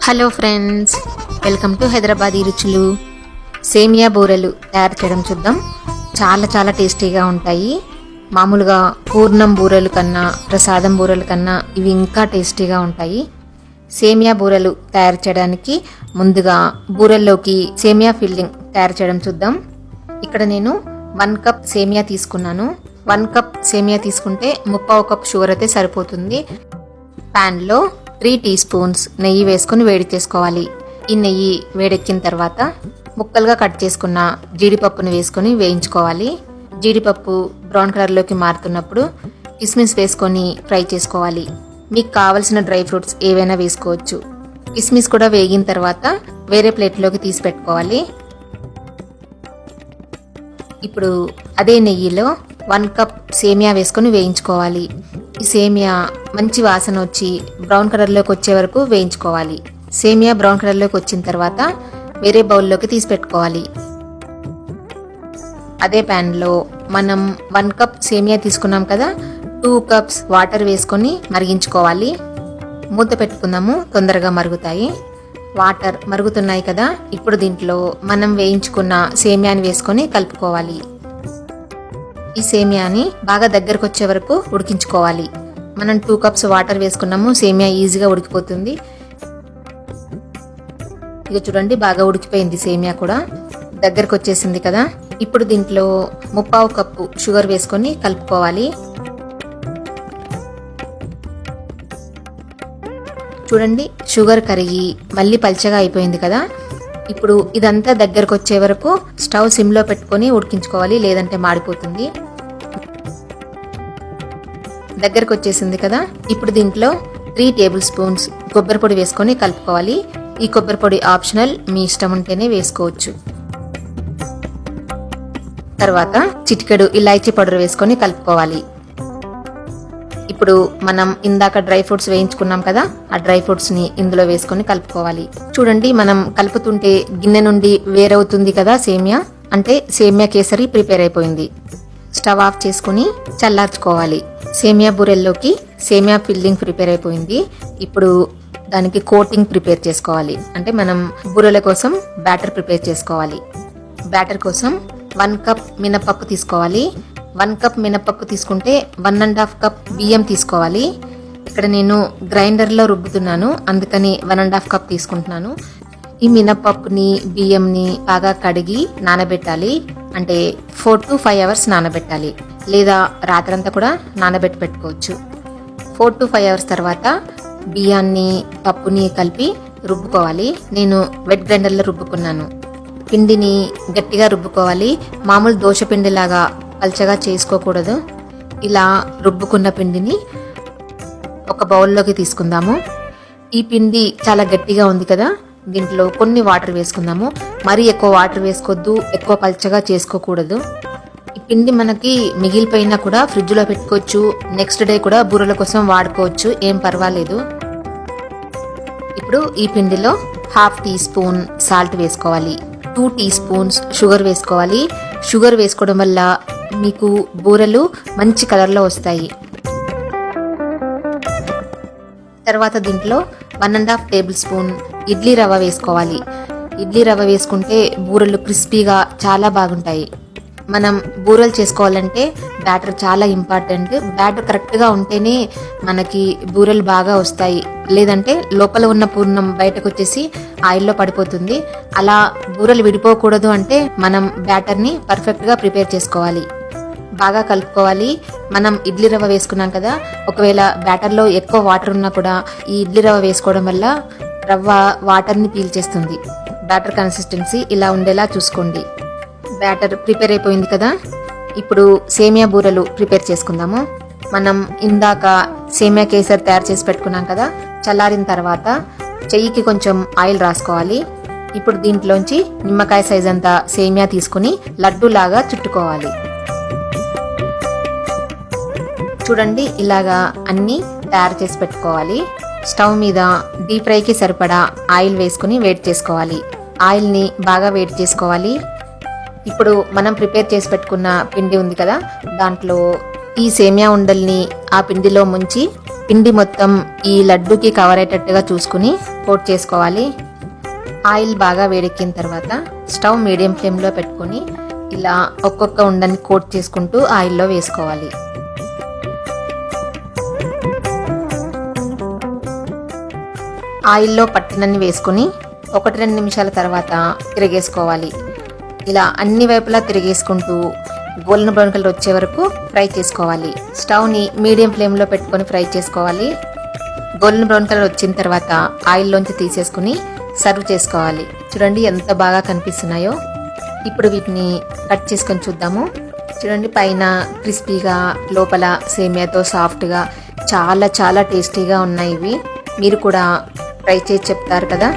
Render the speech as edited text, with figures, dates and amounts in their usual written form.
Hello friends, welcome to Hyderabadi రుచులు. సేమియా బూరెలు తయారు చేయడం చూద్దాం. చాలా టేస్టీగా ఉంటాయి. మామూలుగా పూర్ణం బూరెలు కన్నా, ప్రసాదం బూరెల కన్నా ఇవి ఇంకా టేస్టీగా ఉంటాయి. సేమియా బూరెలు తయారు చేయడానికి ముందుగా బూరెల్లోకి సేమియా ఫిల్లింగ్ తయారు చేయడం చూద్దాం. ఇక్కడ నేను 1 కప్ సేమియా తీసుకున్నాను. 1 కప్ సేమియా తీసుకుంటే 3/4 కప్ షుగర్ అయితే సరిపోతుంది. ప్యాన్లో 3 టీ స్పూన్స్ నెయ్యి వేసుకొని వేడి చేసుకోవాలి. ఈ నెయ్యి వేడెక్కిన తర్వాత ముక్కలుగా కట్ చేసుకున్న జీడిపప్పును వేసుకొని వేయించుకోవాలి. జీడిపప్పు బ్రౌన్ కలర్లోకి మారుతున్నప్పుడు కిస్మిస్ వేసుకొని ఫ్రై చేసుకోవాలి. మీకు కావలసిన డ్రై ఫ్రూట్స్ ఏవైనా వేసుకోవచ్చు. కిస్మిస్ కూడా వేగిన తర్వాత వేరే ప్లేట్లోకి తీసి పెట్టుకోవాలి. ఇప్పుడు అదే నెయ్యిలో 1 కప్ సేమియా వేసుకొని వేయించుకోవాలి. ఈ సేమియా మంచి వాసన వచ్చి బ్రౌన్ కలర్లోకి వచ్చే వరకు వేయించుకోవాలి. సేమియా బ్రౌన్ కలర్లోకి వచ్చిన తర్వాత వేరే బౌల్లోకి తీసి పెట్టుకోవాలి. అదే ప్యాన్లో మనం 1 కప్ సేమియా తీసుకున్నాం కదా, 2 కప్స్ వాటర్ వేసుకొని మరిగించుకోవాలి. మూత పెట్టుకుందాము, తొందరగా మరుగుతాయి. వాటర్ మరుగుతున్నాయి కదా, ఇప్పుడు దీంట్లో మనం వేయించుకున్న సేమియాని వేసుకొని కలుపుకోవాలి. ఈ సేమియాని బాగా దగ్గరకు వచ్చే వరకు ఉడికించుకోవాలి. మనం 2 కప్స్ వాటర్ వేసుకున్నాము, సేమియా ఈజీగా ఉడికిపోతుంది. ఇక చూడండి, బాగా ఉడికిపోయింది. సేమియా కూడా దగ్గరకు వచ్చేసింది కదా. ఇప్పుడు దీంట్లో 3/4 కప్పు షుగర్ వేసుకొని కలుపుకోవాలి. చూడండి, షుగర్ కరిగి మళ్ళీ పల్చగా అయిపోయింది కదా. ఇప్పుడు ఇదంతా దగ్గరకు వచ్చే వరకు స్టవ్ సిమ్లో పెట్టుకొని ఉడికించుకోవాలి, లేదంటే మాడిపోతుంది. దగ్గరకు వచ్చేసింది కదా. ఇప్పుడు దీంట్లో 3 టేబుల్ స్పూన్స్ కొబ్బరి పొడి వేసుకొని కలుపుకోవాలి. ఈ కొబ్బరి పొడి ఆప్షనల్, మీ ఇష్టం ఉంటేనే వేసుకోవచ్చు. తర్వాత చిటికెడు ఇలాచీ పౌడర్ వేసుకొని కలుపుకోవాలి. ఇప్పుడు మనం ఇందాక డ్రై ఫ్రూట్స్ వేయించుకున్నాం కదా, ఆ డ్రై ఫ్రూట్స్ ని ఇందులో వేసుకొని కలుపుకోవాలి. చూడండి, మనం కలుపుతుంటే గిన్నె నుండి వేరవుతుంది కదా సేమియా, అంటే సేమియా కేసరి ప్రిపేర్ అయిపోయింది. స్టవ్ ఆఫ్ చేసుకుని చల్లార్చుకోవాలి. సేమియా బూరెల్లోకి సేమియా ఫిల్లింగ్ ప్రిపేర్ అయిపోయింది. ఇప్పుడు దానికి కోటింగ్ ప్రిపేర్ చేసుకోవాలి. అంటే మనం బూరెల కోసం బ్యాటర్ ప్రిపేర్ చేసుకోవాలి. బ్యాటర్ కోసం 1 కప్ మినపప్పు తీసుకోవాలి. 1 కప్ మినపప్పు తీసుకుంటే 1.5 కప్ బియ్యం తీసుకోవాలి. ఇక్కడ నేను గ్రైండర్లో రుబ్బుతున్నాను, అందుకని 1.5 కప్ తీసుకుంటున్నాను. ఈ మినపప్పుని బియ్యంని బాగా కడిగి నానబెట్టాలి. అంటే 4 to 5 అవర్స్ నానబెట్టాలి, లేదా రాత్రంతా కూడా నానబెట్టి పెట్టుకోవచ్చు. 4 to 5 అవర్స్ తర్వాత బియ్యాన్ని పప్పుని కలిపి రుబ్బుకోవాలి. నేను వెట్ గ్రైండర్లో రుబ్బుకున్నాను. పిండిని గట్టిగా రుబ్బుకోవాలి. మామూలు దోశ పిండిలాగా పల్చగా చేసుకోకూడదు. ఇలా రుబ్బుకున్న పిండిని ఒక బౌల్లోకి తీసుకుందాము. ఈ పిండి చాలా గట్టిగా ఉంది కదా, దీంట్లో కొన్ని వాటర్ వేసుకుందాము. మరీ ఎక్కువ వాటర్ వేసుకోవద్దు, ఎక్కువ పల్చగా చేసుకోకూడదు. ఈ పిండి మనకి మిగిలిపోయినా కూడా ఫ్రిడ్జ్లో పెట్టుకోవచ్చు, నెక్స్ట్ డే కూడా బూరెల కోసం వాడుకోవచ్చు, ఏం పర్వాలేదు. ఇప్పుడు ఈ పిండిలో 1/2 టీ స్పూన్ సాల్ట్ వేసుకోవాలి. 2 టీ స్పూన్స్ షుగర్ వేసుకోవాలి. షుగర్ వేసుకోవడం వల్ల మీకు బూరెలు మంచి కలర్లో వస్తాయి. తర్వాత దీంట్లో 1.5 టేబుల్ స్పూన్ ఇడ్లీ రవ్వ వేసుకోవాలి. ఇడ్లీ రవ్వ వేసుకుంటే బూరెలు క్రిస్పీగా చాలా బాగుంటాయి. మనం బూరెలు చేసుకోవాలంటే బ్యాటర్ చాలా ఇంపార్టెంట్. బ్యాటర్ కరెక్ట్గా ఉంటేనే మనకి బూరెలు బాగా వస్తాయి, లేదంటే లోపల ఉన్న పూర్ణం బయటకు వచ్చేసి ఆయిల్లో పడిపోతుంది. అలా బూరెలు విడిపోకూడదు అంటే మనం బ్యాటర్ని పర్ఫెక్ట్గా ప్రిపేర్ చేసుకోవాలి. బాగా కలుపుకోవాలి. మనం ఇడ్లీ రవ్వ వేసుకున్నాం కదా, ఒకవేళ బ్యాటర్లో ఎక్కువ వాటర్ ఉన్నా కూడా ఈ ఇడ్లీ రవ్వ వేసుకోవడం వల్ల రవ్వ వాటర్ని పీల్చేస్తుంది. బ్యాటర్ కన్సిస్టెన్సీ ఇలా ఉండేలా చూసుకోండి. బ్యాటర్ ప్రిపేర్ అయిపోయింది కదా. ఇప్పుడు సేమియా బూరెలు ప్రిపేర్ చేసుకుందాము. మనం ఇందాక సేమియా కేసరి తయారు చేసి పెట్టుకున్నాం కదా, చల్లారిన తర్వాత చెయ్యికి కొంచెం ఆయిల్ రాసుకోవాలి. ఇప్పుడు దీంట్లోంచి నిమ్మకాయ సైజ్ అంతా సేమియా తీసుకుని లడ్డూలాగా చుట్టుకోవాలి. చూడండి, ఇలాగా అన్ని తయారు చేసి పెట్టుకోవాలి. స్టవ్ మీద డీప్ ఫ్రైకి సరిపడా ఆయిల్ వేసుకుని వేడి చేసుకోవాలి. ఆయిల్ని బాగా వేడి చేసుకోవాలి. ఇప్పుడు మనం ప్రిపేర్ చేసి పెట్టుకున్న పిండి ఉంది కదా, దాంట్లో ఈ సేమియా ఉండల్ని ఆ పిండిలో ముంచి పిండి మొత్తం ఈ లడ్డూకి కవర్ అయ్యేటట్టుగా చూసుకుని కోట్ చేసుకోవాలి. ఆయిల్ బాగా వేడెక్కిన తర్వాత స్టవ్ మీడియం ఫ్లేమ్లో పెట్టుకొని ఇలా ఒక్కొక్క ఉండని కోట్ చేసుకుంటూ ఆయిల్లో వేసుకోవాలి. ఆయిల్లో పట్టినన్ని వేసుకుని 1-2 నిమిషాల తర్వాత తిరిగేసుకోవాలి. ఇలా అన్ని వైపులా తిరిగేసుకుంటూ గోల్డెన్ బ్రౌన్ కలర్ వచ్చే వరకు ఫ్రై చేసుకోవాలి. స్టవ్ని మీడియం ఫ్లేమ్లో పెట్టుకొని ఫ్రై చేసుకోవాలి. గోల్డెన్ బ్రౌన్ కలర్ వచ్చిన తర్వాత ఆయిల్లోంచి తీసేసుకుని సర్వ్ చేసుకోవాలి. చూడండి ఎంత బాగా కనిపిస్తున్నాయో. ఇప్పుడు వీటిని కట్ చేసుకొని చూద్దాము. చూడండి పైన క్రిస్పీగా, లోపల సేమియాతో సాఫ్ట్గా చాలా చాలా టేస్టీగా ఉన్నాయి ఇవి. మీరు కూడా ట్రై చేసి చెప్తారు కదా.